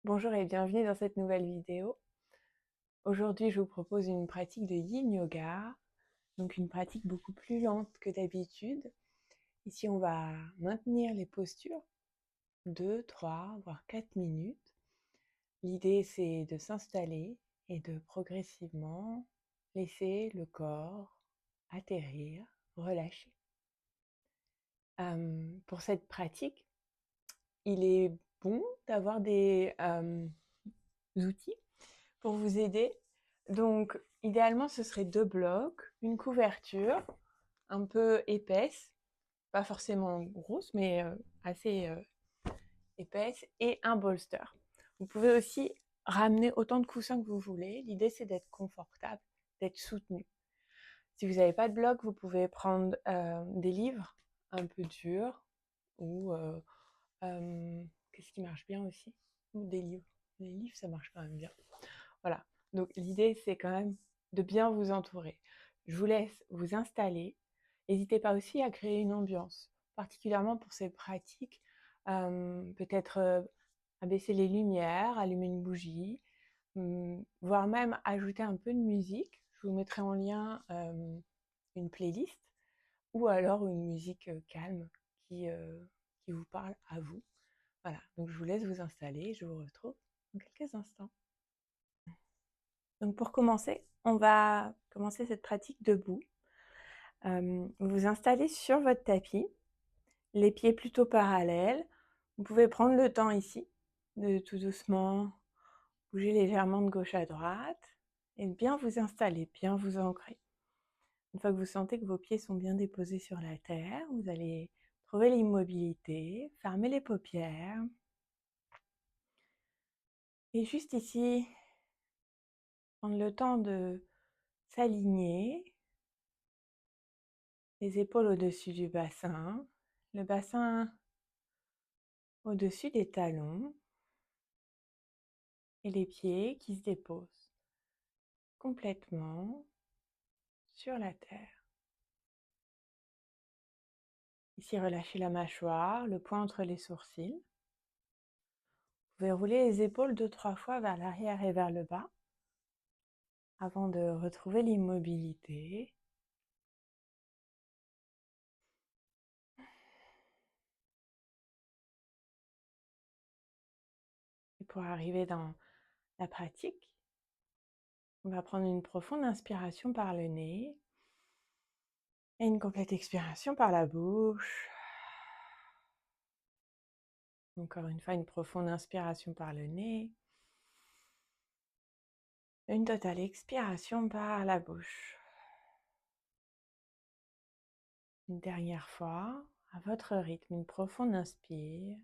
Bonjour et bienvenue dans cette nouvelle vidéo. Aujourd'hui, je vous propose une pratique de Yin Yoga, donc une pratique beaucoup plus lente que d'habitude. Ici, on va maintenir les postures 2, 3, voire 4 minutes. L'idée, c'est de s'installer et de progressivement laisser le corps atterrir, relâcher. Pour cette pratique, il est bon d'avoir des outils pour vous aider. Donc, idéalement, ce serait 2 blocs, une couverture un peu épaisse, pas forcément grosse, mais assez épaisse, et un bolster. Vous pouvez aussi ramener autant de coussins que vous voulez. L'idée, c'est d'être confortable, d'être soutenu. Si vous n'avez pas de bloc, vous pouvez prendre des livres un peu durs ou qu'est-ce qui marche bien aussi? Ou des livres. Les livres, ça marche quand même bien. Voilà. Donc l'idée, c'est quand même de bien vous entourer. Je vous laisse vous installer. N'hésitez pas aussi à créer une ambiance, particulièrement pour ces pratiques. Peut-être abaisser les lumières, allumer une bougie, voire même ajouter un peu de musique. Je vous mettrai en lien une playlist ou alors une musique calme qui vous parle à vous. Voilà, donc je vous laisse vous installer. Je vous retrouve dans quelques instants. Donc pour commencer, on va commencer cette pratique debout. Vous vous installez sur votre tapis, les pieds plutôt parallèles. Vous pouvez prendre le temps ici de tout doucement bouger légèrement de gauche à droite et bien vous installer, bien vous ancrer. Une fois que vous sentez que vos pieds sont bien déposés sur la terre, vous allez trouver l'immobilité, fermer les paupières. Et juste ici, prendre le temps de s'aligner, les épaules au-dessus du bassin, le bassin au-dessus des talons et les pieds qui se déposent complètement sur la terre. Ici, relâchez la mâchoire, le poing entre les sourcils. Vous pouvez rouler les épaules 2-3 fois vers l'arrière et vers le bas avant de retrouver l'immobilité. Et pour arriver dans la pratique, on va prendre une profonde inspiration par le nez et une complète expiration par la bouche. Encore une fois, une profonde inspiration par le nez. Une totale expiration par la bouche. Une dernière fois, à votre rythme, une profonde inspire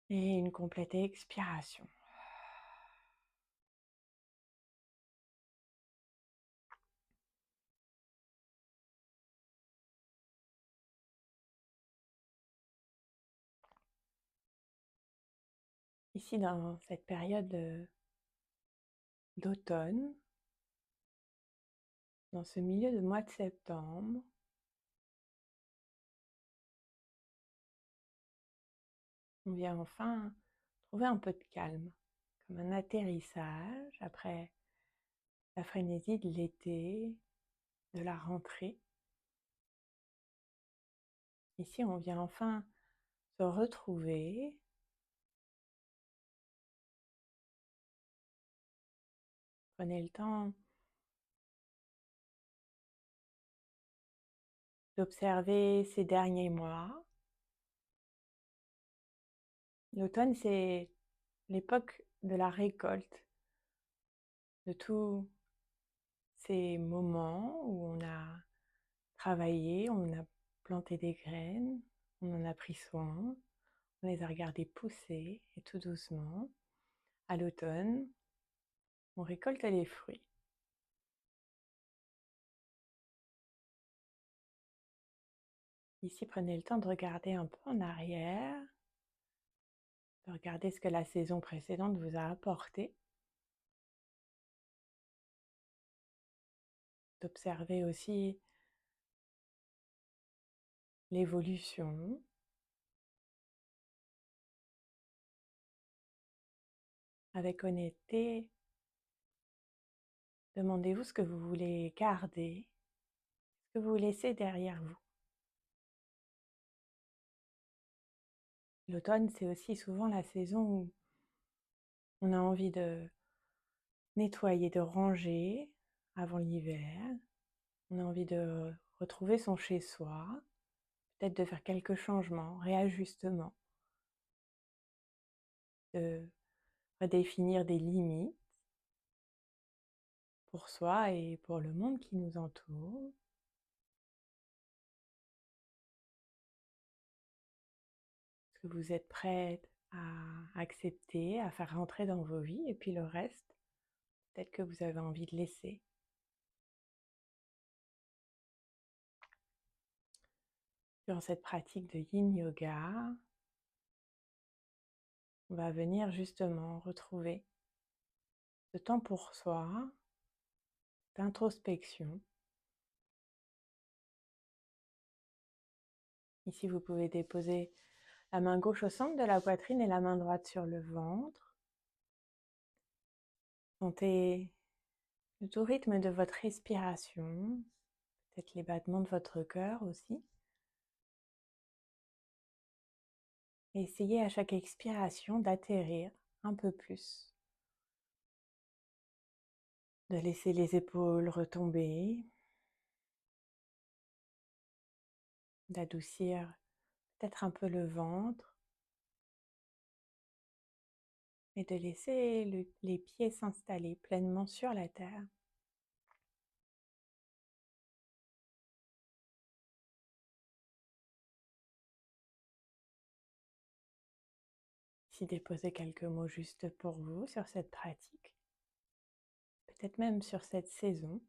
et une complète expiration. Ici, dans cette période d'automne, dans ce milieu de mois de septembre, on vient enfin trouver un peu de calme, comme un atterrissage après la frénésie de l'été, de la rentrée. Ici, on vient enfin se retrouver. Prenez le temps d'observer ces derniers mois. L'automne, c'est l'époque de la récolte, de tous ces moments où on a travaillé, on a planté des graines, on en a pris soin, on les a regardées pousser et tout doucement, à l'automne, on récolte les fruits. Ici, prenez le temps de regarder un peu en arrière, de regarder ce que la saison précédente vous a apporté, d'observer aussi l'évolution, avec honnêteté, demandez-vous ce que vous voulez garder, ce que vous laissez derrière vous. L'automne, c'est aussi souvent la saison où on a envie de nettoyer, de ranger avant l'hiver. On a envie de retrouver son chez-soi, peut-être de faire quelques changements, réajustements, de redéfinir des limites pour soi et pour le monde qui nous entoure. Est-ce que vous êtes prête à accepter, à faire rentrer dans vos vies, et puis le reste, peut-être que vous avez envie de laisser. Dans cette pratique de Yin Yoga, on va venir justement retrouver ce temps pour soi, d'introspection. Ici, vous pouvez déposer la main gauche au centre de la poitrine et la main droite sur le ventre. Sentez le doux rythme de votre respiration, peut-être les battements de votre cœur aussi. Et essayez à chaque expiration d'atterrir un peu plus, de laisser les épaules retomber, d'adoucir peut-être un peu le ventre et de laisser les pieds s'installer pleinement sur la terre. Ici, déposez quelques mots juste pour vous sur cette pratique, peut-être même sur cette saison.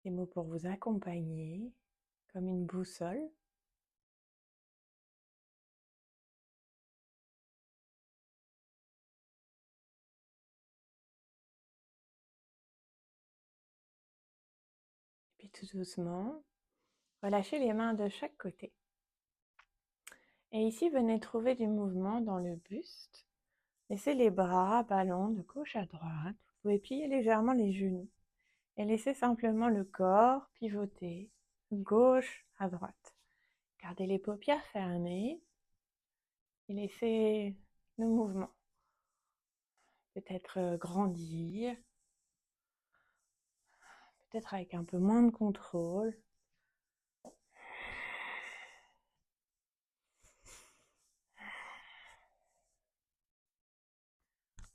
Des mots pour vous accompagner, comme une boussole. Et puis tout doucement, relâchez les mains de chaque côté. Et ici, venez trouver du mouvement dans le buste. Laissez les bras ballants de gauche à droite. Vous pouvez plier légèrement les genoux et laissez simplement le corps pivoter de gauche à droite. Gardez les paupières fermées et laissez le mouvement peut-être grandir, peut-être avec un peu moins de contrôle.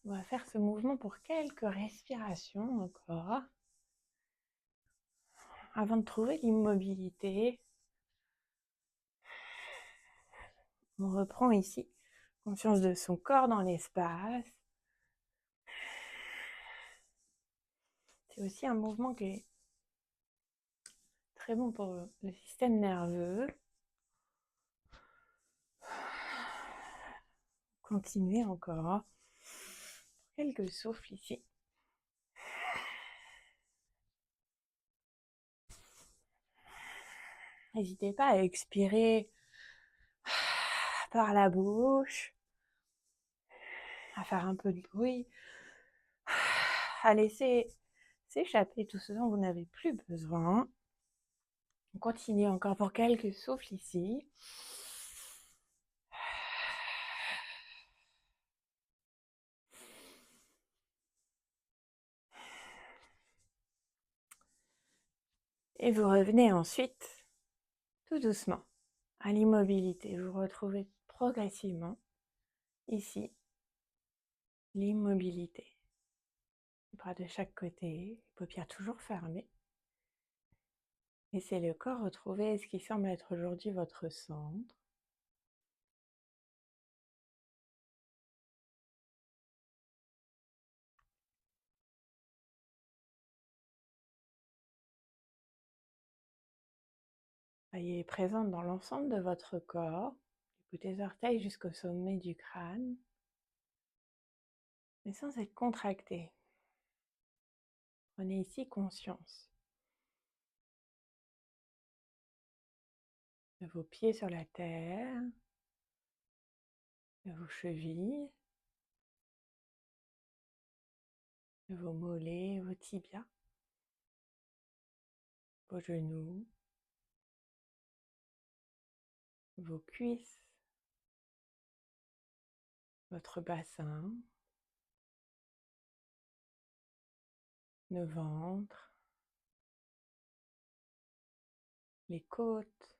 On va faire ce mouvement pour quelques respirations encore, avant de trouver l'immobilité. On reprend ici conscience de son corps dans l'espace. C'est aussi un mouvement qui est très bon pour le système nerveux. Continuez encore. Quelques souffles ici. N'hésitez pas à expirer par la bouche, à faire un peu de bruit, à laisser s'échapper tout ce dont vous n'avez plus besoin. On continue encore pour quelques souffles ici. Et vous revenez ensuite, tout doucement, à l'immobilité. Vous retrouvez progressivement, ici, l'immobilité. Les bras de chaque côté, les paupières toujours fermées. Laissez le corps retrouver ce qui semble être aujourd'hui votre centre. Soyez présente dans l'ensemble de votre corps, du bout des orteils jusqu'au sommet du crâne, mais sans être contracté. Prenez ici conscience de vos pieds sur la terre, de vos chevilles, vos mollets, vos tibias, vos genoux, vos cuisses, votre bassin, le ventre, les côtes,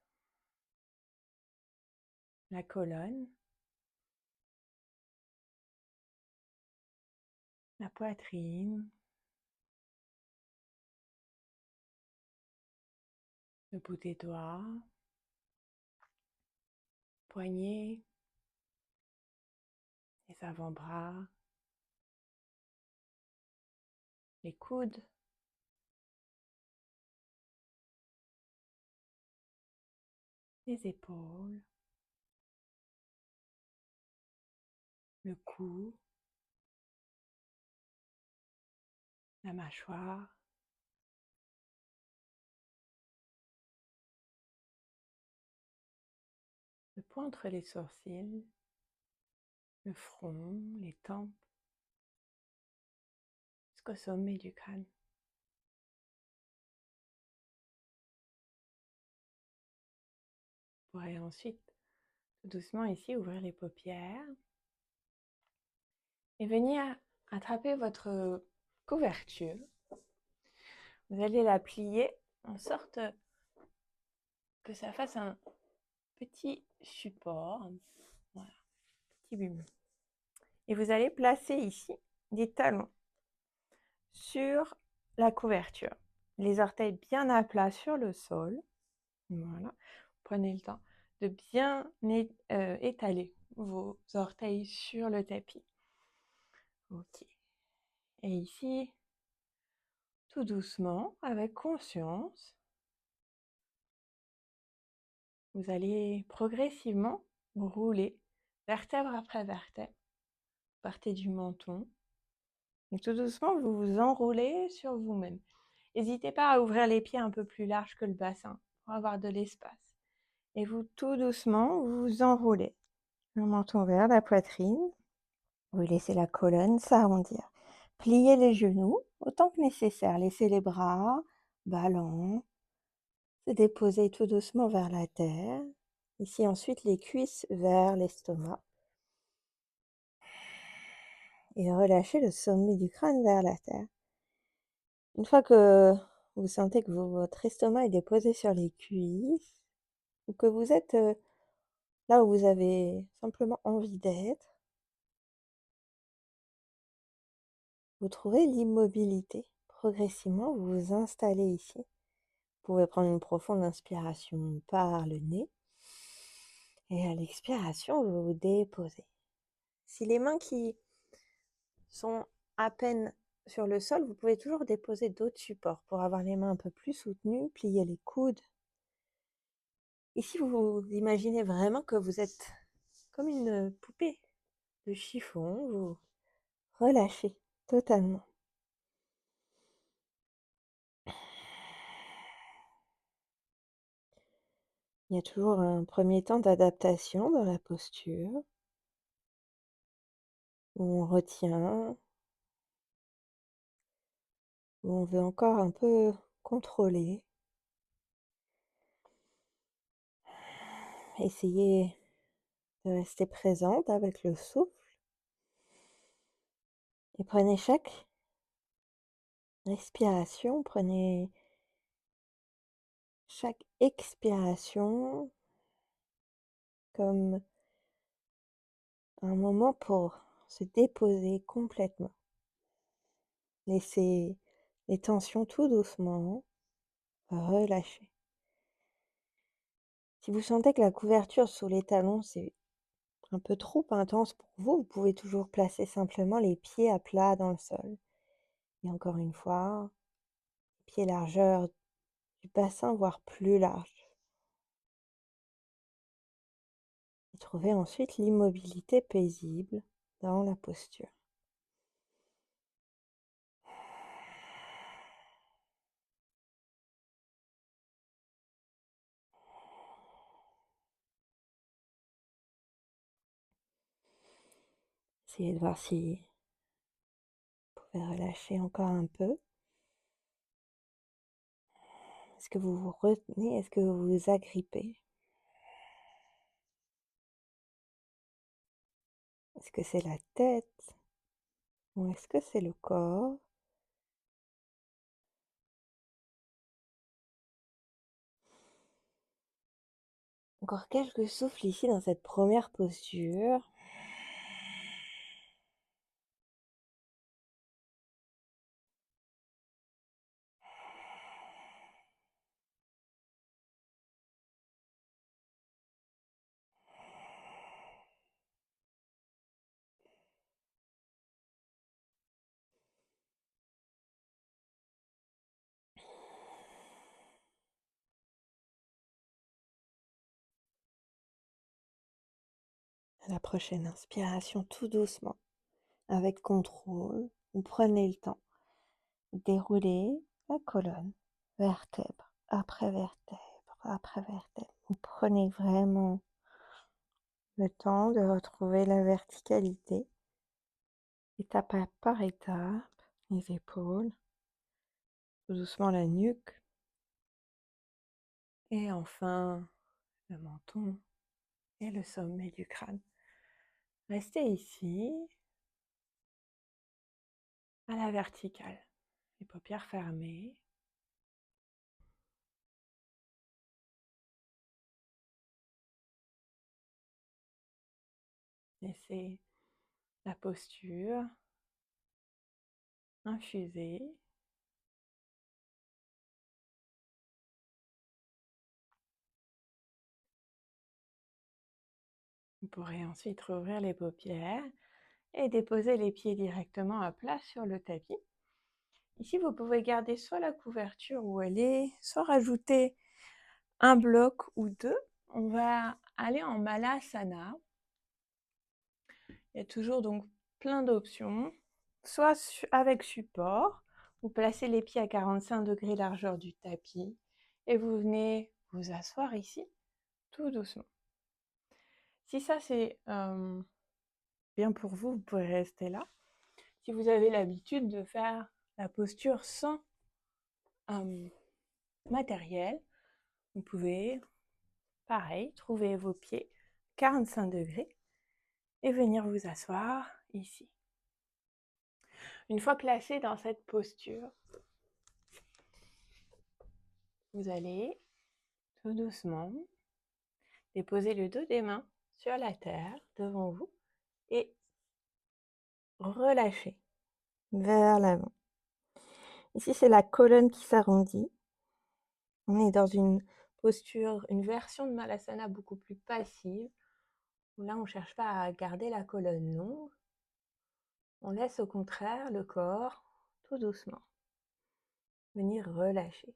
la colonne, la poitrine, le bout des doigts, poignets, les avant-bras, les coudes, les épaules, le cou, la mâchoire, le point entre les sourcils, le front, les tempes, jusqu'au sommet du crâne. Vous pourrez ensuite, tout doucement ici, ouvrir les paupières et venir attraper votre couverture. Vous allez la plier en sorte que ça fasse un petit support, voilà, petit bume. Et vous allez placer ici des talons sur la couverture, les orteils bien à plat sur le sol. Voilà, prenez le temps de bien étaler vos orteils sur le tapis. Ok. Et ici, tout doucement, avec conscience, vous allez progressivement rouler vertèbre après vertèbre. Partez du menton. Et tout doucement, vous vous enroulez sur vous-même. N'hésitez pas à ouvrir les pieds un peu plus larges que le bassin pour avoir de l'espace. Et vous, tout doucement, vous vous enroulez. Le menton vers la poitrine. Vous laissez la colonne s'arrondir. Pliez les genoux autant que nécessaire. Laissez les bras ballants. Se déposer tout doucement vers la terre. Ici ensuite les cuisses vers l'estomac. Et relâchez le sommet du crâne vers la terre. Une fois que vous sentez que votre estomac est déposé sur les cuisses, ou que vous êtes là où vous avez simplement envie d'être, vous trouvez l'immobilité. Progressivement, vous vous installez ici. Vous pouvez prendre une profonde inspiration par le nez. Et à l'expiration, vous vous déposez. Si les mains qui sont à peine sur le sol, vous pouvez toujours déposer d'autres supports pour avoir les mains un peu plus soutenues, plier les coudes. Ici, vous imaginez vraiment que vous êtes comme une poupée de chiffon, vous relâchez totalement. Il y a toujours un premier temps d'adaptation dans la posture, où on retient, où on veut encore un peu contrôler. Essayez de rester présente avec le souffle et prenez chaque respiration, prenez chaque expiration comme un moment pour se déposer complètement. Laissez les tensions tout doucement relâcher. Si vous sentez que la couverture sous les talons, c'est un peu trop intense pour vous, vous pouvez toujours placer simplement les pieds à plat dans le sol. Et encore une fois, pieds largeur du bassin, voire plus large. Et trouvez ensuite l'immobilité paisible dans la posture. Essayez de voir si pouvez relâcher encore un peu. Est-ce que vous vous retenez? Est-ce que vous vous agrippez? Est-ce que c'est la tête ou est-ce que c'est le corps? Encore quelques souffles ici dans cette première posture. À la prochaine inspiration, tout doucement, avec contrôle, vous prenez le temps de dérouler la colonne, vertèbre après vertèbre après vertèbre. Vous prenez vraiment le temps de retrouver la verticalité, étape par étape, les épaules, tout doucement la nuque, et enfin le menton et le sommet du crâne. Restez ici, à la verticale, les paupières fermées. Laissez la posture infuser. Vous pourrez ensuite rouvrir les paupières et déposer les pieds directement à plat sur le tapis. Ici, vous pouvez garder soit la couverture où elle est, soit rajouter un bloc ou deux. On va aller en Malasana. Il y a toujours donc plein d'options, soit avec support, vous placez les pieds à 45 degrés largeur du tapis et vous venez vous asseoir ici tout doucement. Si ça c'est bien pour vous, vous pouvez rester là. Si vous avez l'habitude de faire la posture sans matériel, vous pouvez, pareil, trouver vos pieds 45 degrés et venir vous asseoir ici. Une fois placé dans cette posture, vous allez tout doucement déposer le dos des mains sur la terre devant vous et relâcher vers l'avant. Ici, c'est la colonne qui s'arrondit. On est dans une posture, une version de Malasana beaucoup plus passive. Là, on ne cherche pas à garder la colonne longue. On laisse au contraire le corps tout doucement venir relâcher.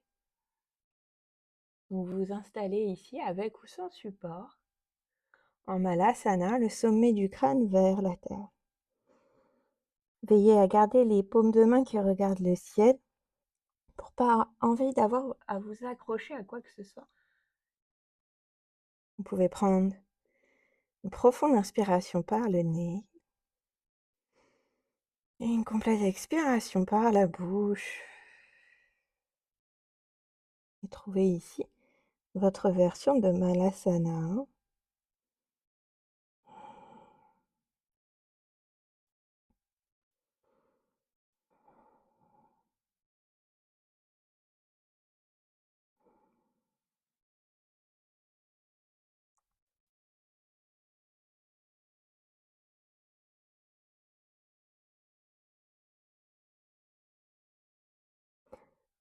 Donc, vous vous installez ici avec ou sans support. En Malasana, le sommet du crâne vers la terre. Veillez à garder les paumes de main qui regardent le ciel pour pas envie d'avoir à vous accrocher à quoi que ce soit. Vous pouvez prendre une profonde inspiration par le nez et une complète expiration par la bouche. Et trouvez ici votre version de Malasana.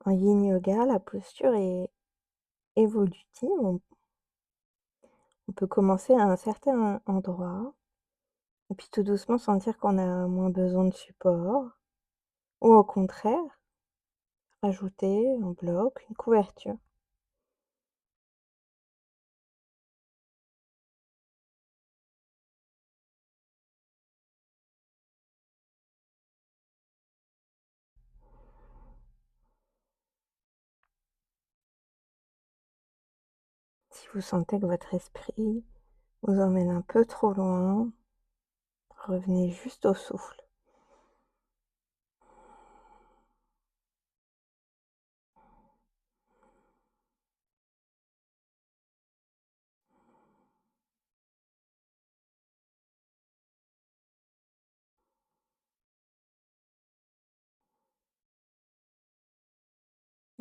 En Yin Yoga, la posture est évolutive. On peut commencer à un certain endroit et puis tout doucement sentir qu'on a moins besoin de support ou au contraire, ajouter un bloc, une couverture. Si vous sentez que votre esprit vous emmène un peu trop loin, revenez juste au souffle.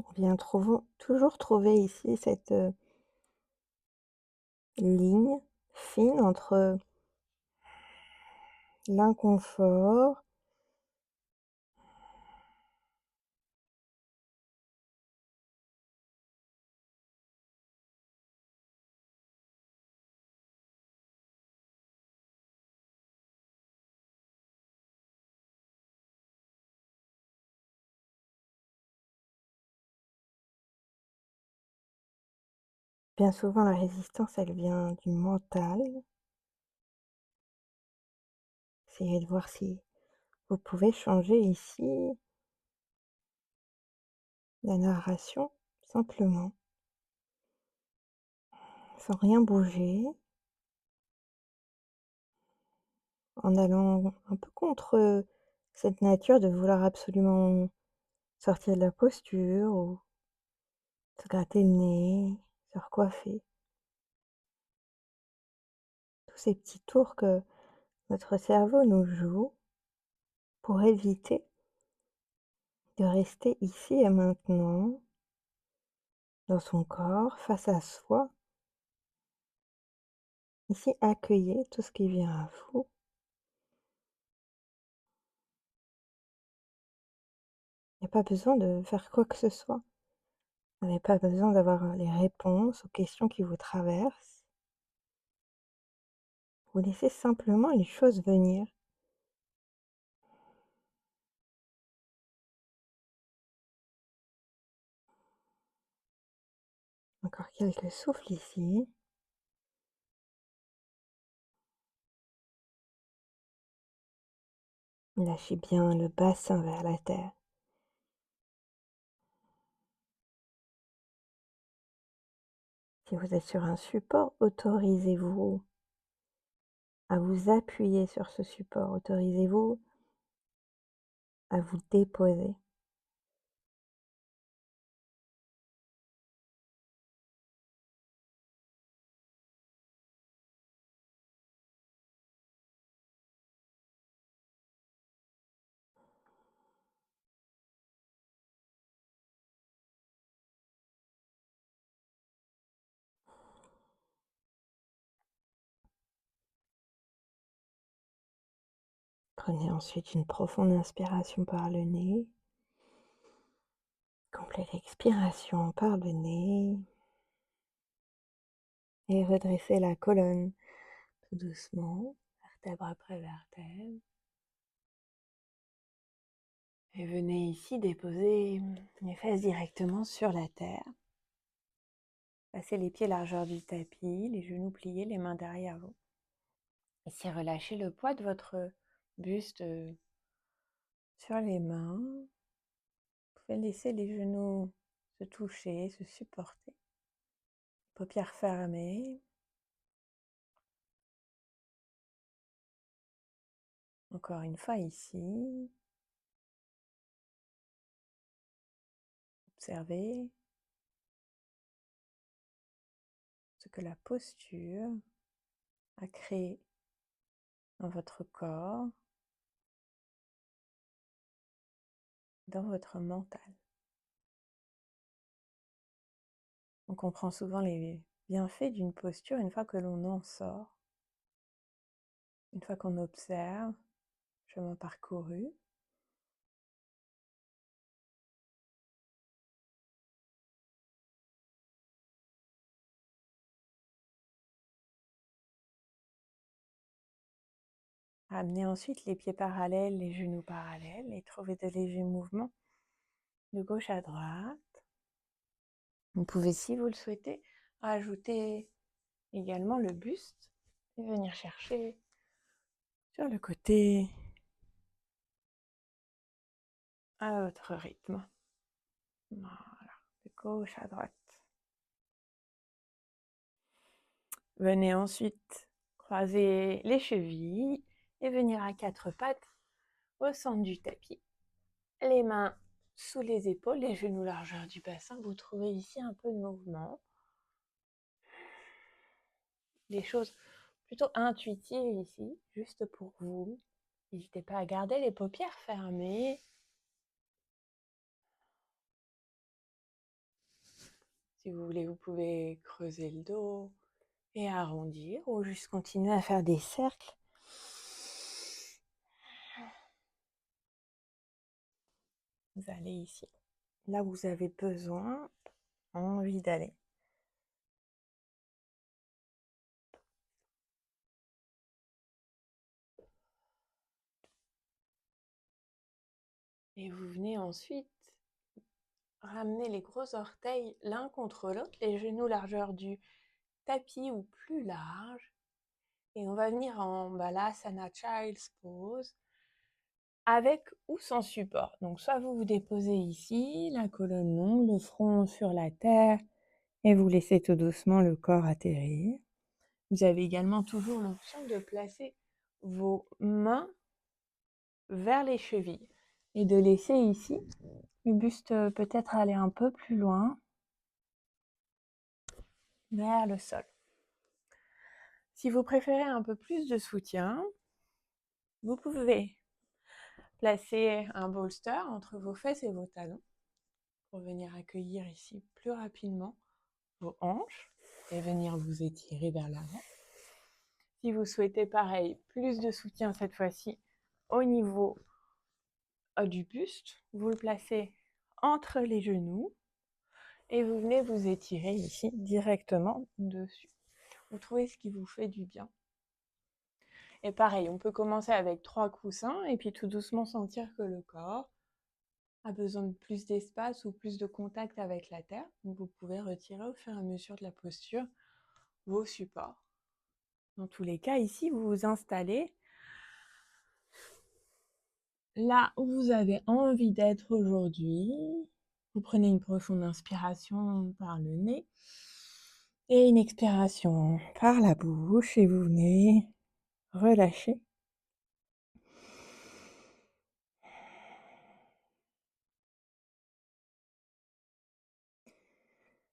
On vient toujours trouver ici cette ligne fine entre l'inconfort bien souvent la résistance, elle vient du mental. Essayez de voir si vous pouvez changer ici la narration simplement, sans rien bouger, en allant un peu contre cette nature de vouloir absolument sortir de la posture ou se gratter le nez, se recoiffer. Tous ces petits tours que notre cerveau nous joue pour éviter de rester ici et maintenant, dans son corps, face à soi. Ici, accueillez tout ce qui vient à vous. Il n'y a pas besoin de faire quoi que ce soit. Vous n'avez pas besoin d'avoir les réponses aux questions qui vous traversent. Vous laissez simplement les choses venir. Encore quelques souffles ici. Lâchez bien le bassin vers la terre. Si vous êtes sur un support, autorisez-vous à vous appuyer sur ce support. Autorisez-vous à vous déposer. Prenez ensuite une profonde inspiration par le nez. Complète expiration par le nez. Et redressez la colonne tout doucement, vertèbre après vertèbre. Et venez ici déposer les fesses directement sur la terre. Passez les pieds largeur du tapis, les genoux pliés, les mains derrière vous. Ici, relâchez le poids de votre buste sur les mains. Vous pouvez laisser les genoux se toucher, se supporter. Paupières fermées. Encore une fois ici. Observez ce que la posture a créé dans votre corps, dans votre mental. On comprend souvent les bienfaits d'une posture une fois que l'on en sort, une fois qu'on observe, chemin parcouru. Amenez ensuite les pieds parallèles, les genoux parallèles et trouvez de légers mouvements de gauche à droite. Vous pouvez, si vous le souhaitez, rajouter également le buste et venir chercher sur le côté à votre rythme. Voilà, de gauche à droite. Venez ensuite croiser les chevilles et venir à quatre pattes au centre du tapis. Les mains sous les épaules, les genoux largeur du bassin. Vous trouvez ici un peu de mouvement. Des choses plutôt intuitives ici, juste pour vous. N'hésitez pas à garder les paupières fermées. Si vous voulez, vous pouvez creuser le dos et arrondir ou juste continuer à faire des cercles. Vous allez ici, là où vous avez besoin, envie d'aller. Et vous venez ensuite ramener les gros orteils l'un contre l'autre, les genoux largeur du tapis ou plus large. Et on va venir en Balasana Child's Pose avec ou sans support. Donc soit vous vous déposez ici, la colonne longue, le front sur la terre et vous laissez tout doucement le corps atterrir. Vous avez également toujours l'option de placer vos mains vers les chevilles et de laisser ici le buste peut-être aller un peu plus loin vers le sol. Si vous préférez un peu plus de soutien, vous pouvez placer un bolster entre vos fesses et vos talons pour venir accueillir ici plus rapidement vos hanches et venir vous étirer vers l'avant. Si vous souhaitez pareil, plus de soutien cette fois-ci au niveau du buste, vous le placez entre les genoux et vous venez vous étirer ici directement dessus. Vous trouvez ce qui vous fait du bien. Et pareil, on peut commencer avec 3 coussins et puis tout doucement sentir que le corps a besoin de plus d'espace ou plus de contact avec la terre. Donc vous pouvez retirer au fur et à mesure de la posture vos supports. Dans tous les cas, ici, vous vous installez là où vous avez envie d'être aujourd'hui. Vous prenez une profonde inspiration par le nez et une expiration par la bouche et vous venez relâcher.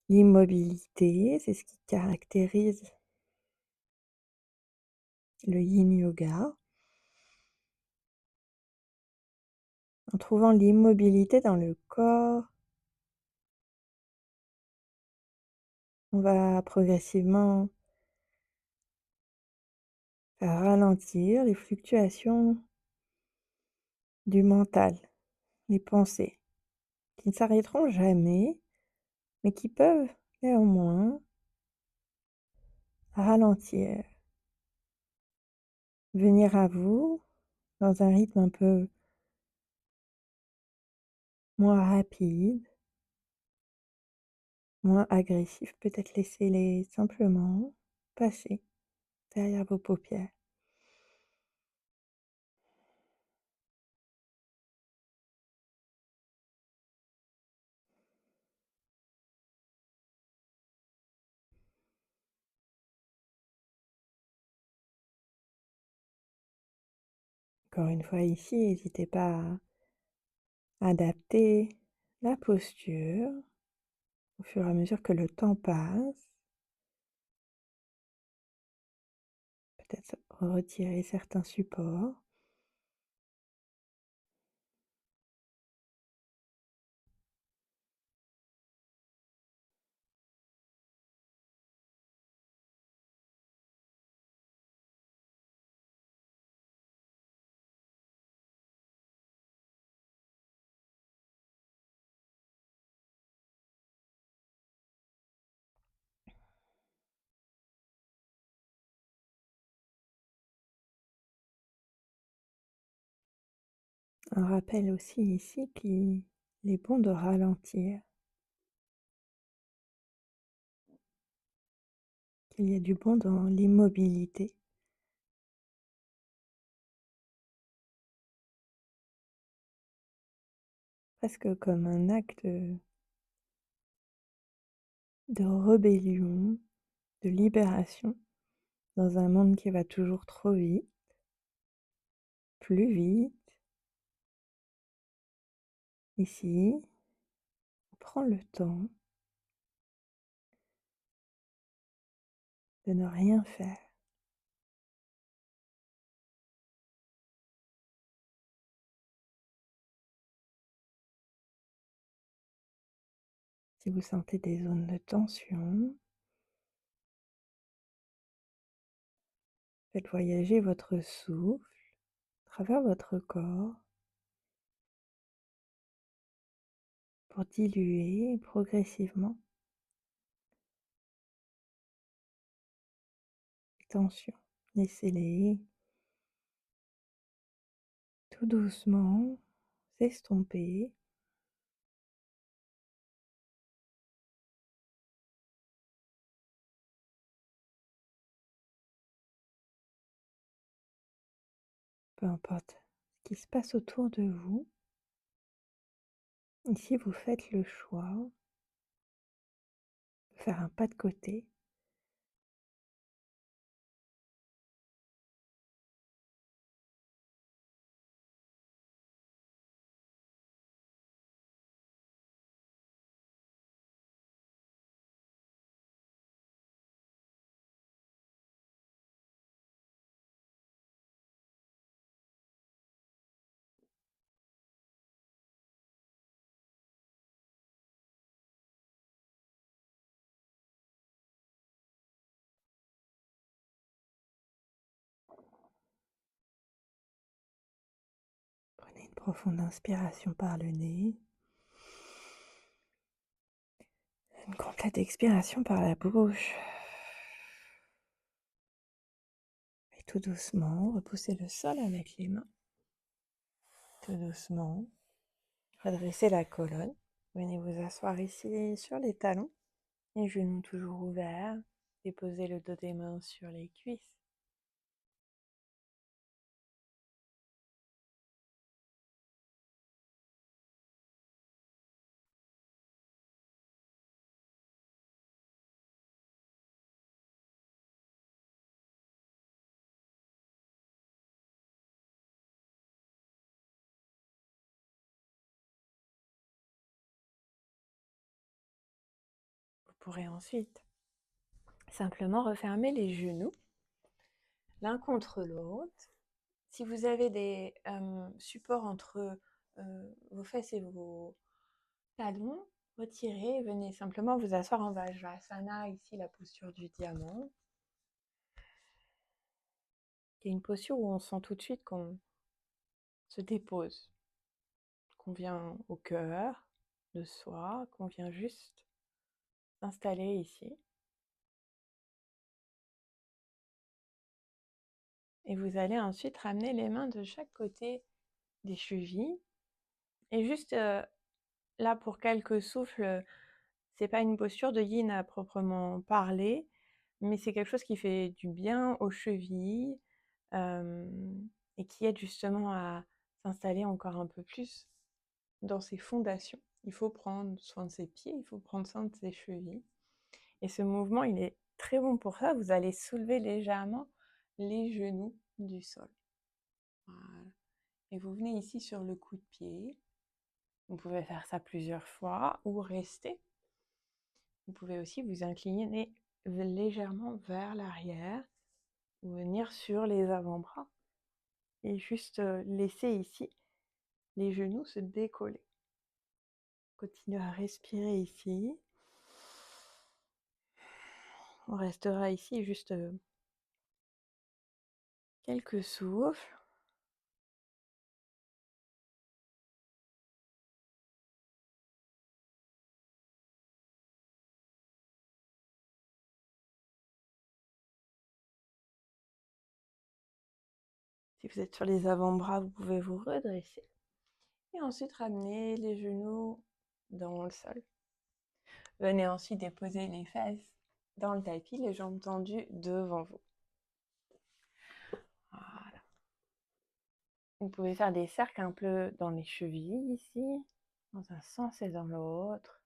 L'immobilité, c'est ce qui caractérise le yin yoga. En trouvant l'immobilité dans le corps, on va progressivement faire ralentir les fluctuations du mental, les pensées, qui ne s'arrêteront jamais, mais qui peuvent néanmoins ralentir, venir à vous dans un rythme un peu moins rapide, moins agressif. Peut-être laissez-les simplement passer derrière vos paupières. Encore une fois ici, n'hésitez pas à adapter la posture au fur et à mesure que le temps passe. Peut-être retirer certains supports. Un rappel aussi ici qu'il est bon de ralentir, qu'il y a du bon dans l'immobilité. Presque comme un acte de rébellion, de libération dans un monde qui va toujours trop vite, plus vite. Ici, on prend le temps de ne rien faire. Si vous sentez des zones de tension, faites voyager votre souffle à travers votre corps pour diluer progressivement les tensions. Laissez-les tout doucement s'estomper. Peu importe ce qui se passe autour de vous, ici vous faites le choix de faire un pas de côté. Prenez une profonde inspiration par le nez, une complète expiration par la bouche. Et tout doucement, repoussez le sol avec les mains. Tout doucement, redressez la colonne. Venez vous asseoir ici sur les talons, les genoux toujours ouverts. Déposez le dos des mains sur les cuisses. Vous pourrez ensuite simplement refermer les genoux l'un contre l'autre. Si vous avez des supports entre vos fesses et vos talons, retirez, venez simplement vous asseoir en Vajrasana, ici la posture du diamant. Il y a une posture où on sent tout de suite qu'on se dépose, qu'on vient au cœur de soi, qu'on vient juste s'installer ici. Et vous allez ensuite ramener les mains de chaque côté des chevilles. Et juste là, pour quelques souffles, c'est pas une posture de yin à proprement parler, mais c'est quelque chose qui fait du bien aux chevilles et qui aide justement à s'installer encore un peu plus dans ses fondations. Il faut prendre soin de ses pieds, il faut prendre soin de ses chevilles. Et ce mouvement, il est très bon pour ça. Vous allez soulever légèrement les genoux du sol. Voilà. Et vous venez ici sur le coup de pied. Vous pouvez faire ça plusieurs fois ou rester. Vous pouvez aussi vous incliner légèrement vers l'arrière ou venir sur les avant-bras et juste laisser ici les genoux se décoller. Continuez à respirer ici. On restera ici juste quelques souffles. Si vous êtes sur les avant-bras, vous pouvez vous redresser. Et ensuite ramener les genoux dans le sol. Venez ensuite déposer les fesses dans le tapis, les jambes tendues devant vous. Voilà. Vous pouvez faire des cercles un peu dans les chevilles ici, dans un sens et dans l'autre.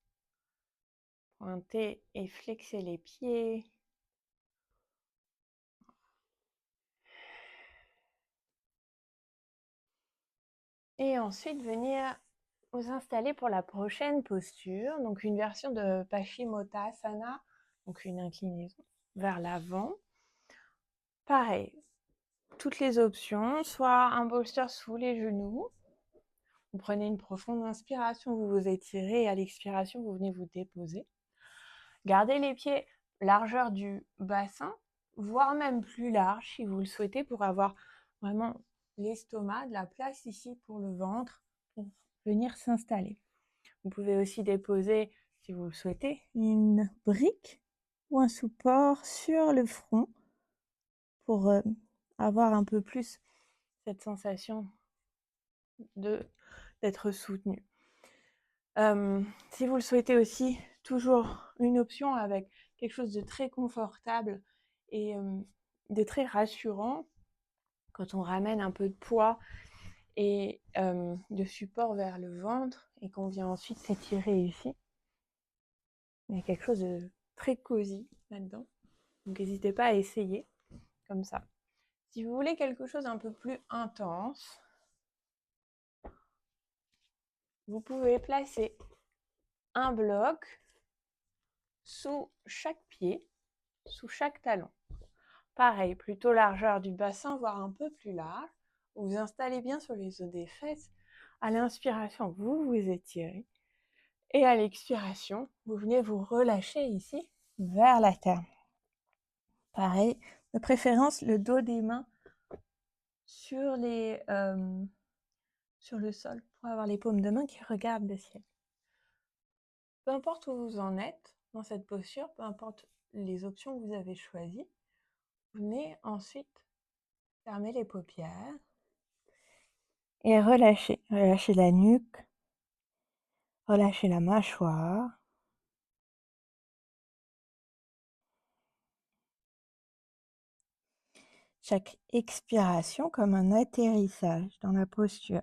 Pointez et flexez les pieds. Et ensuite, venir vous installer pour la prochaine posture, donc une version de Paschimottanasana, donc une inclinaison vers l'avant. Pareil, toutes les options, soit un bolster sous les genoux, Vous prenez une profonde inspiration, vous vous étirez et à l'expiration, vous venez vous déposer. Gardez les pieds largeur du bassin, voire même plus large si vous le souhaitez pour avoir vraiment l'estomac, de la place ici pour le ventre, pour venir s'installer. Vous pouvez aussi déposer, si vous le souhaitez, une brique ou un support sur le front pour avoir un peu plus cette sensation d'être soutenu. Si vous le souhaitez aussi, toujours une option avec quelque chose de très confortable et de très rassurant quand on ramène un peu de poids et de support vers le ventre et qu'on vient ensuite s'étirer ici. Il y a quelque chose de très cosy là-dedans. Donc n'hésitez pas à essayer comme ça. Si vous voulez quelque chose un peu plus intense, vous pouvez placer un bloc sous chaque pied, sous chaque talon. Pareil, plutôt largeur du bassin, voire un peu plus large. Vous vous installez bien sur les os des fesses. À l'inspiration, vous vous étirez. Et à l'expiration, vous venez vous relâcher ici vers la terre. Pareil, de préférence le dos des mains sur le sol pour avoir les paumes de main qui regardent le ciel. Peu importe où vous en êtes dans cette posture, peu importe les options que vous avez choisies, vous venez ensuite fermer les paupières et relâcher. Relâchez la nuque, relâchez la mâchoire. Chaque expiration comme un atterrissage dans la posture.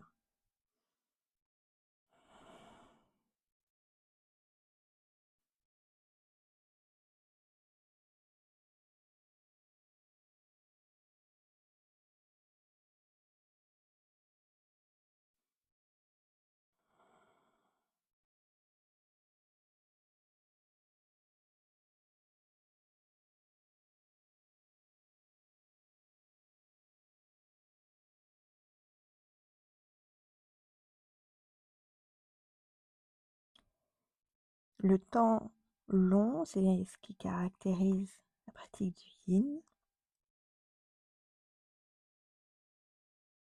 Le temps long, c'est ce qui caractérise la pratique du yin.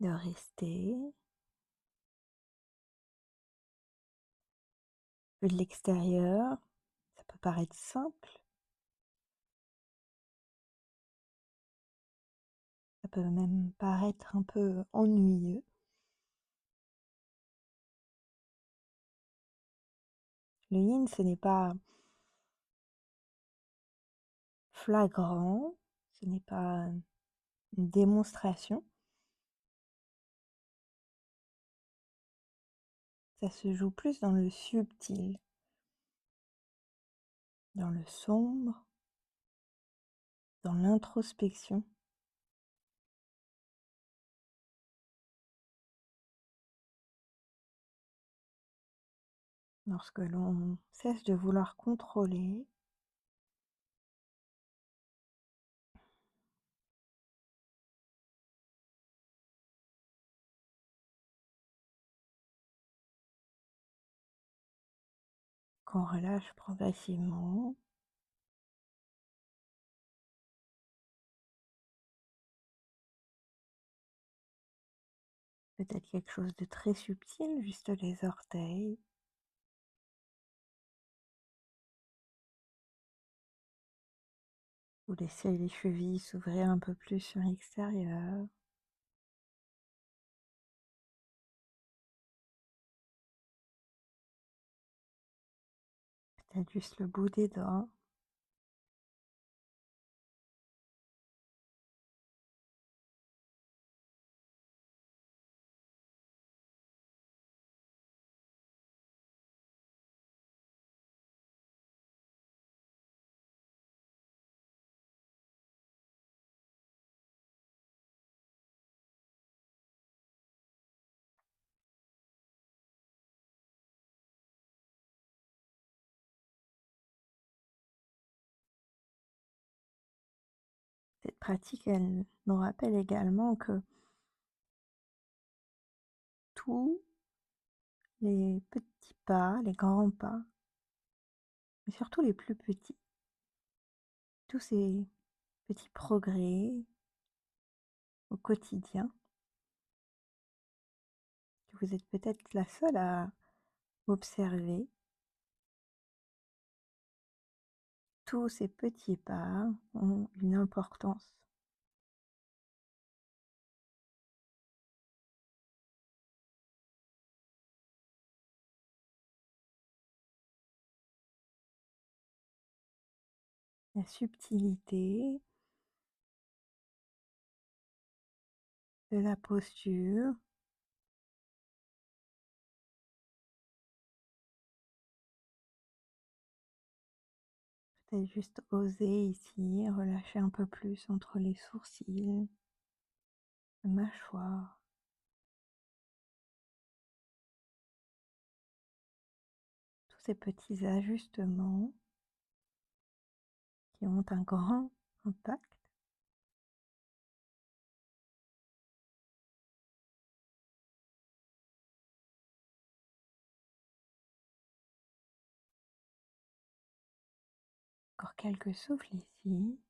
De rester. Vu de l'extérieur, ça peut paraître simple. Ça peut même paraître un peu ennuyeux. Le yin, ce n'est pas flagrant, ce n'est pas une démonstration. Ça se joue plus dans le subtil, dans le sombre, dans l'introspection. Lorsque l'on cesse de vouloir contrôler, qu'on relâche progressivement, peut-être quelque chose de très subtil, juste les orteils, ou laisser les chevilles s'ouvrir un peu plus sur l'extérieur. Peut-être juste le bout des doigts. Cette pratique, elle nous rappelle également que tout les petits pas, les grands pas, mais surtout les plus petits. Tous ces petits progrès au quotidien que vous êtes peut-être la seule à observer. Tous ces petits pas ont une importance. La subtilité de la posture, peut-être juste oser ici, relâcher un peu plus entre les sourcils, la mâchoire, tous ces petits ajustements qui ont un grand impact. Encore quelques souffles ici.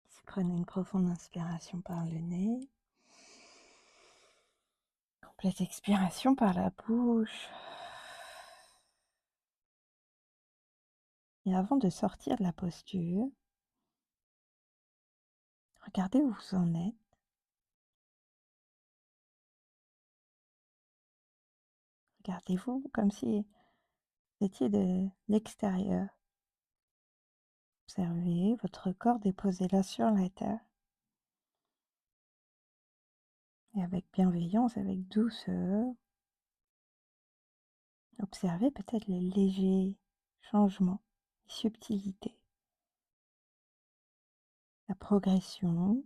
Ici, prenez une profonde inspiration par le nez. Complète expiration par la bouche. Et avant de sortir de la posture, regardez où vous en êtes. Regardez-vous comme si vous étiez de l'extérieur. Observez votre corps déposé là sur la terre. Et avec bienveillance, avec douceur, observez peut-être les légers changements, les subtilités, la progression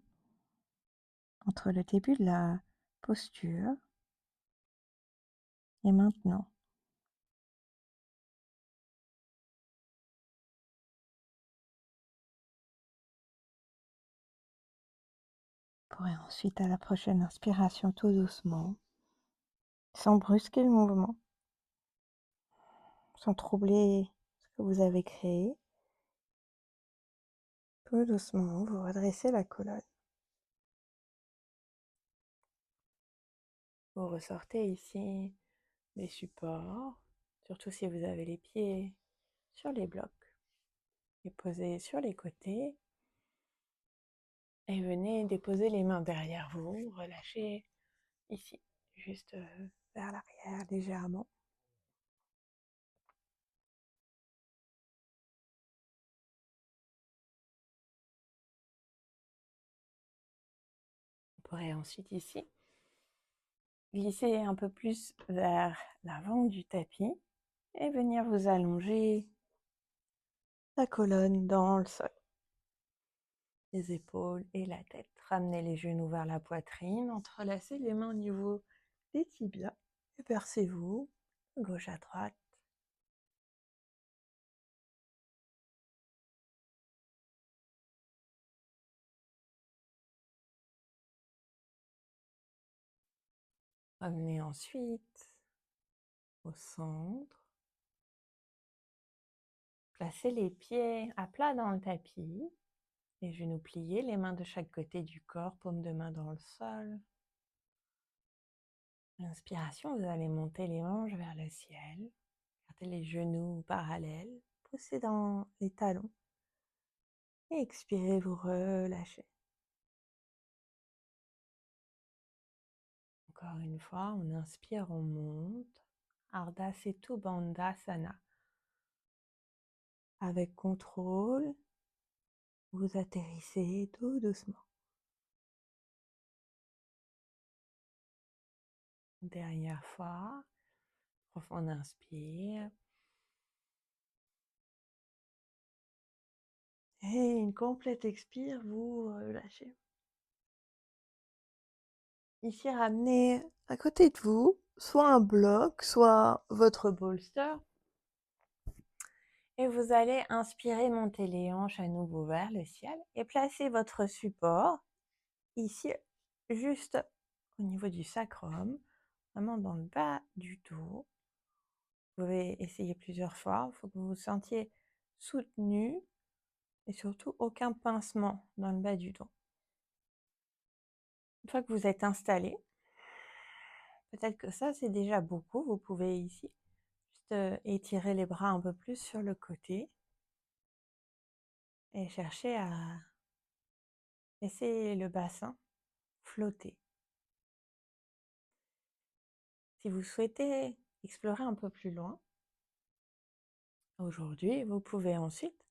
entre le début de la posture et maintenant. Vous pourrez ensuite, à la prochaine inspiration, tout doucement, sans brusquer le mouvement, sans troubler ce que vous avez créé, tout doucement, vous redressez la colonne. Vous ressortez ici les supports, surtout si vous avez les pieds sur les blocs, et posez sur les côtés. Et venez déposer les mains derrière vous, relâchez ici, juste vers l'arrière légèrement. Vous pourrez ensuite ici glisser un peu plus vers l'avant du tapis et venir vous allonger la colonne dans le sol. Les épaules et la tête. Ramenez les genoux vers la poitrine, entrelacez les mains au niveau des tibias et percez-vous de gauche à droite. Revenez ensuite au centre. Placez les pieds à plat dans le tapis, les genoux pliés, les mains de chaque côté du corps, paume de main dans le sol. L'inspiration, vous allez monter les hanches vers le ciel, gardez les genoux parallèles, poussez dans les talons et expirez, vous relâchez. Encore une fois, on inspire, on monte. Ardha Setu Bandhasana. Avec contrôle, vous atterrissez tout doucement. Dernière fois. Profond inspire. Et une complète expire, vous relâchez. Ici, ramenez à côté de vous soit un bloc, soit votre bolster. Et vous allez inspirer, monter les hanches à nouveau vers le ciel et placer votre support ici, juste au niveau du sacrum, vraiment dans le bas du dos. Vous pouvez essayer plusieurs fois, il faut que vous vous sentiez soutenu et surtout aucun pincement dans le bas du dos. Une fois que vous êtes installé, peut-être que ça c'est déjà beaucoup, vous pouvez ici juste étirer les bras un peu plus sur le côté et chercher à laisser le bassin flotter. Si vous souhaitez explorer un peu plus loin, aujourd'hui, vous pouvez ensuite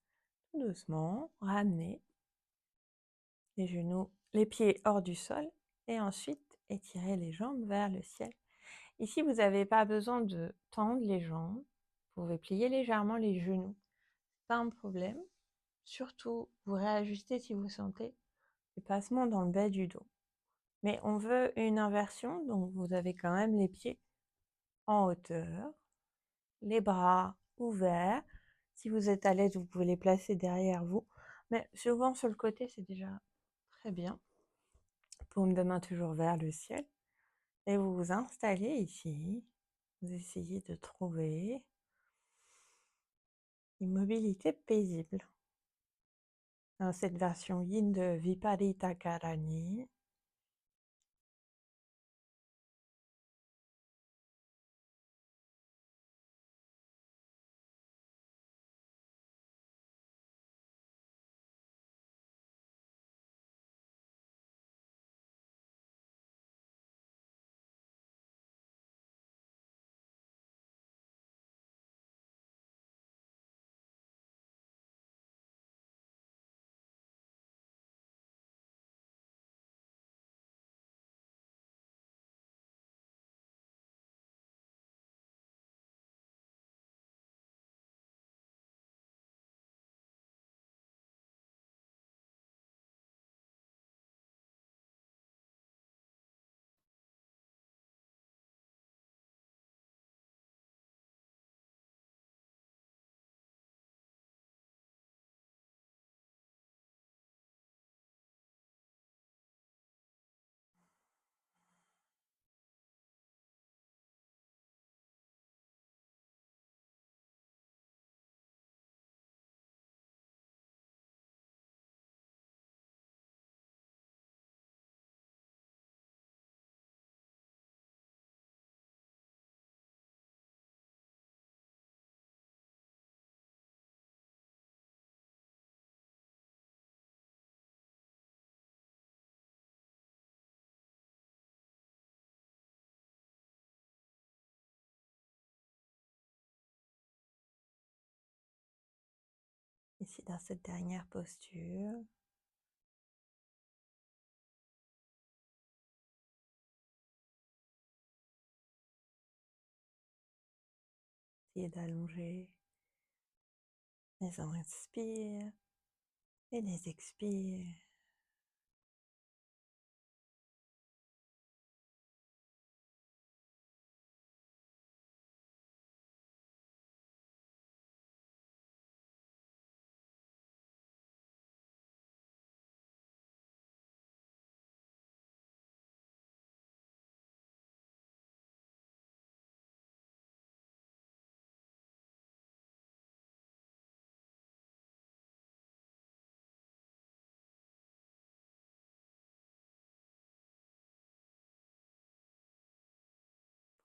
tout doucement ramener les genoux, les pieds hors du sol et ensuite étirer les jambes vers le ciel. Ici, vous n'avez pas besoin de tendre les jambes. Vous pouvez plier légèrement les genoux. Pas un problème. Surtout, vous réajustez si vous sentez des passements dans le bas du dos. Mais on veut une inversion, donc vous avez quand même les pieds en hauteur, les bras ouverts. Si vous êtes à l'aise, vous pouvez les placer derrière vous. Mais souvent sur le côté, c'est déjà très bien. Paume de main toujours vers le ciel. Et vous vous installez ici. Vous essayez de trouver une mobilité paisible. Dans cette version yin de Viparita Karani, ici dans cette dernière posture, essayez d'allonger les inspires et les expires.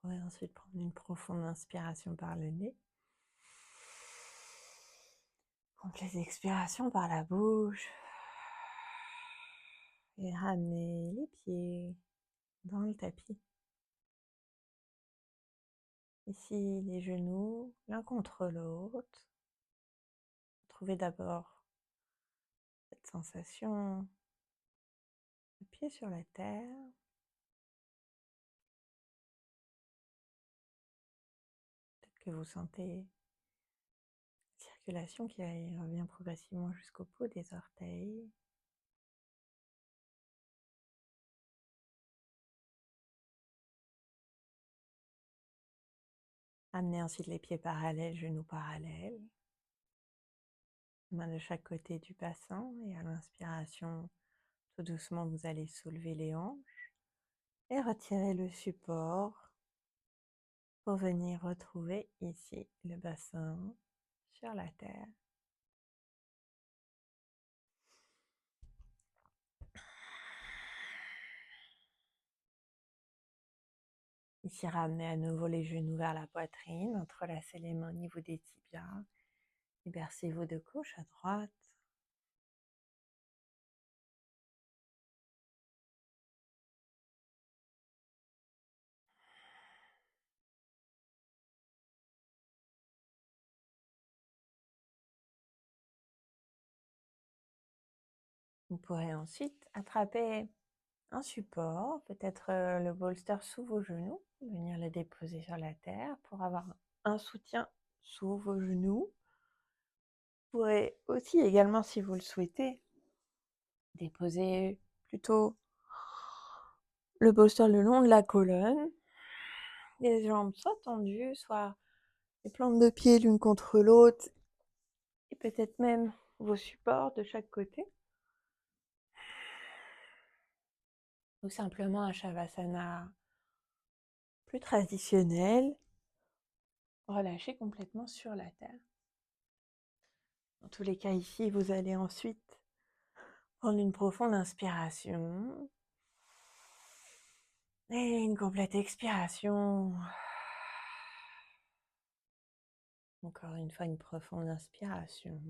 Vous pourrez ensuite prendre une profonde inspiration par le nez. Complète expiration par la bouche. Et ramenez les pieds dans le tapis. Ici, les genoux l'un contre l'autre. Trouvez d'abord cette sensation de pied sur la terre. que vous sentez la circulation qui revient progressivement jusqu'au bout des orteils. Amenez ensuite les pieds parallèles, genoux parallèles, mains de chaque côté du bassin, et à l'inspiration, tout doucement, vous allez soulever les hanches et retirer le support pour venir retrouver ici le bassin sur la terre. Ici, ramenez à nouveau les genoux vers la poitrine, entrelacez les mains au niveau des tibias et bercez-vous de gauche à droite. Vous pourrez ensuite attraper un support, peut-être le bolster sous vos genoux, venir le déposer sur la terre pour avoir un soutien sous vos genoux. Vous pourrez aussi également, si vous le souhaitez, déposer plutôt le bolster le long de la colonne, les jambes soit tendues, soit les plantes de pied l'une contre l'autre, et peut-être même vos supports de chaque côté. Ou simplement un Shavasana plus traditionnel, relâché complètement sur la terre. Dans tous les cas, ici, vous allez ensuite prendre une profonde inspiration et une complète expiration. Encore une fois, une profonde inspiration.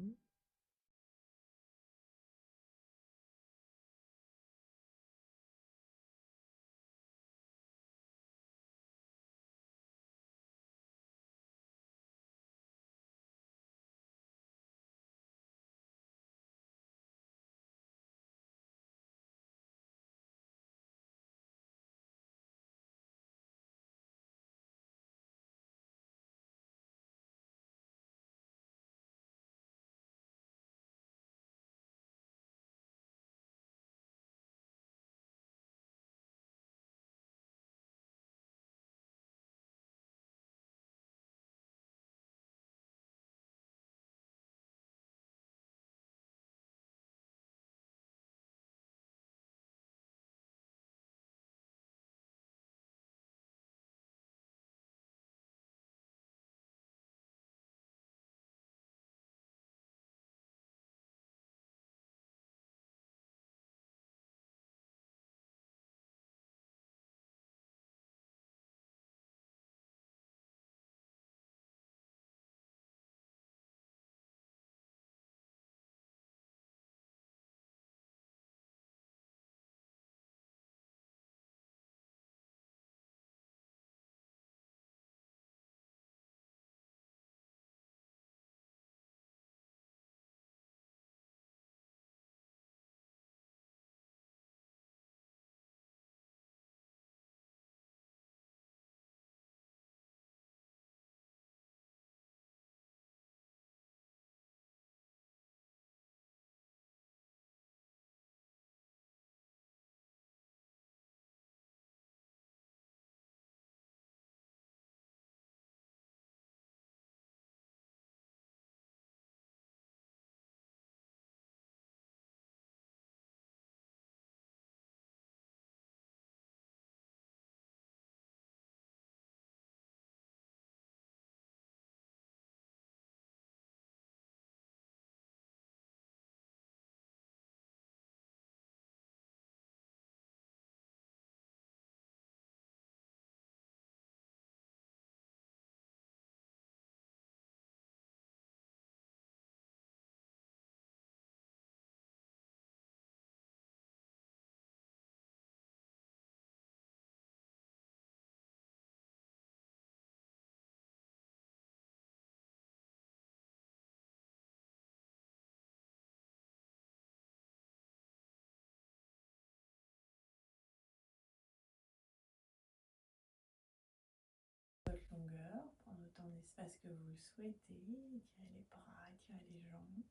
l'espace que vous le souhaitez. Étirez les bras, étirez les jambes.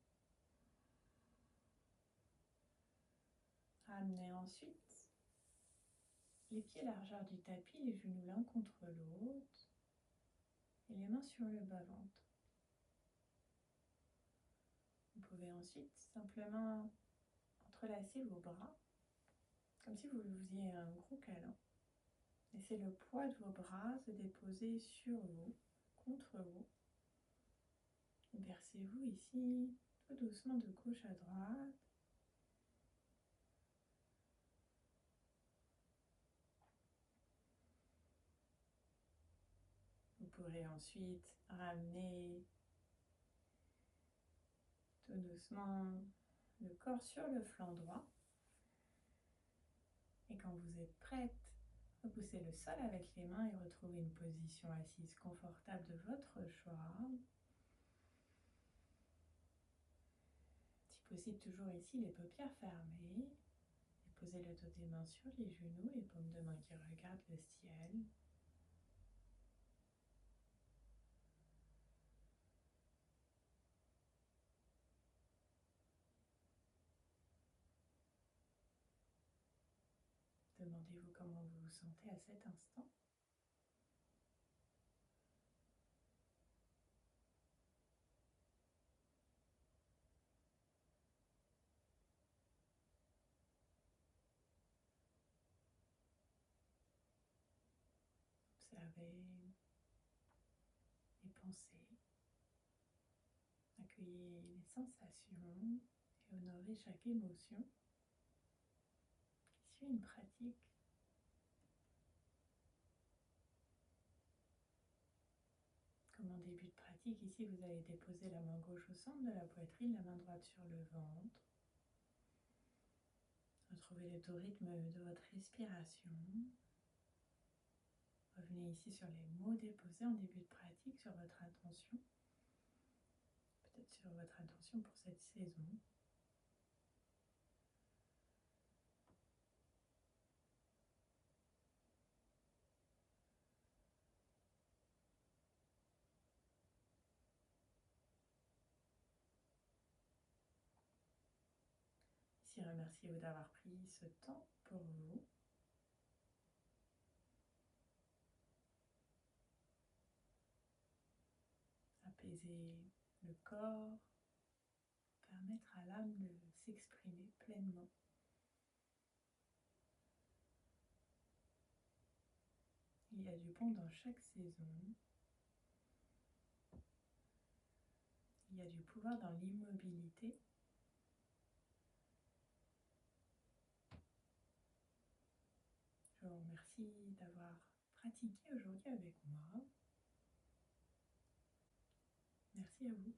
Ramenez ensuite les pieds largeur du tapis, les genoux l'un contre l'autre et les mains sur le bas-ventre. Vous pouvez ensuite simplement entrelacer vos bras comme si vous faisiez un gros câlin. Laissez le poids de vos bras se déposer sur vous, contre vous. Versez-vous ici tout doucement de gauche à droite. Vous pourrez ensuite ramener tout doucement le corps sur le flanc droit. Et quand vous êtes prête, repoussez le sol avec les mains et retrouvez une position assise confortable de votre choix. Si possible, toujours ici, les paupières fermées. Et posez le dos des mains sur les genoux, les paumes de main qui regardent le ciel. Demandez-vous comment vous vous sentez à cet instant. Observez les pensées, accueillez les sensations et honorez chaque émotion qui suit une pratique. Comme en début de pratique, ici vous allez déposer la main gauche au centre de la poitrine, la main droite sur le ventre. Retrouvez le taux rythme de votre respiration. Revenez ici sur les mots déposés en début de pratique, sur votre intention. Peut-être sur votre intention pour cette saison. Ici, remerciez-vous d'avoir pris ce temps pour vous. Apaiser le corps, permettre à l'âme de s'exprimer pleinement. Il y a du bon dans chaque saison. Il y a du pouvoir dans l'immobilité. Je vous remercie d'avoir pratiqué aujourd'hui avec moi. Merci à vous.